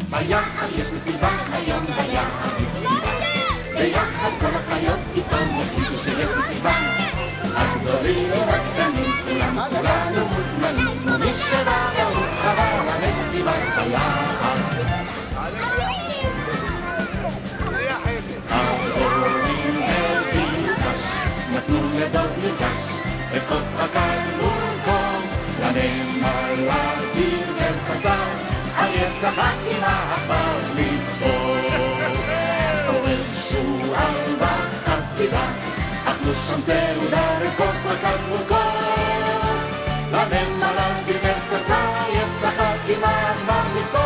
ביחד יש מסיבה היום, ביחד מסיבה. ביחד כל החיות פתאום החליטו שיש מסיבה. הגדולים והקטנים כולנו מוזמנים. מי שבא ברוך הבא למסיבה ביחד. ההורים הביאו קש, נתנו לדוד נרגש, וקוף רקד מורקום, לנמלה זיגר חזר, עייף צחק עם העכבר לצפור. עורר שועל בחסידה, אכלו שם סעודה וקוף רקד מורקום, לנמלה זיגר חזר, עייף צחק עם העכבר לצפור.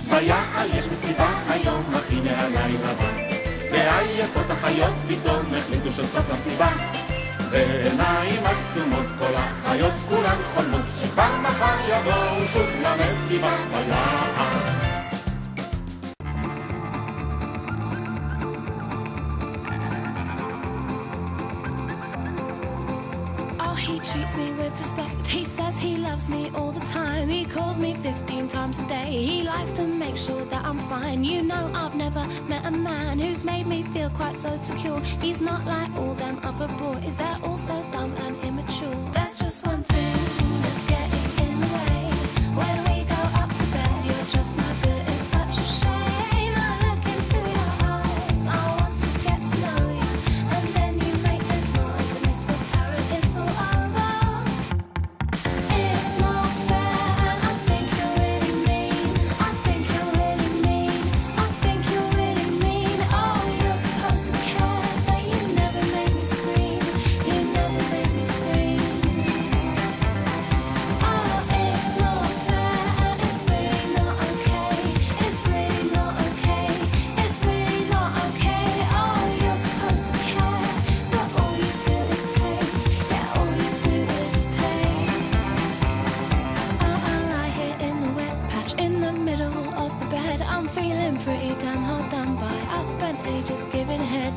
ביחד יש מסיבה היום הכי מהלילה בא, והעייפות החיות פתאום החליטו שסוף למסיבה, בעיניים עצומות כל החיות כולן חולמות שכבר מחר יבואו שוב למסיבה ביחד. He treats me with respect. He says he loves me all the time. He calls me 15 times a day. He likes to make sure that I'm fine. You know I've never met a man who's made me feel quite so secure. He's not like all them other boys. They're all so dumb and immature. There's just one thing that's getting in the way. When we go up to bed, you're just no good. It's such a shame. I look into your eyes. I want to get to know you. And then you make this noise and it's so apparent it's all over. It's not fair and I think you're really mean. I think you're really mean. I think you're really mean. Oh, you're supposed to care, but you never make me scream. You never make me scream. Oh, it's not fair and it's really not okay. It's really not okay. It's really not okay. Oh, you're supposed to care, but all you do is take. Yeah, all you do is take. I lie here in the wet patch in the middle of the bed. I'm feeling pretty damn hard done by. I spent ages giving head.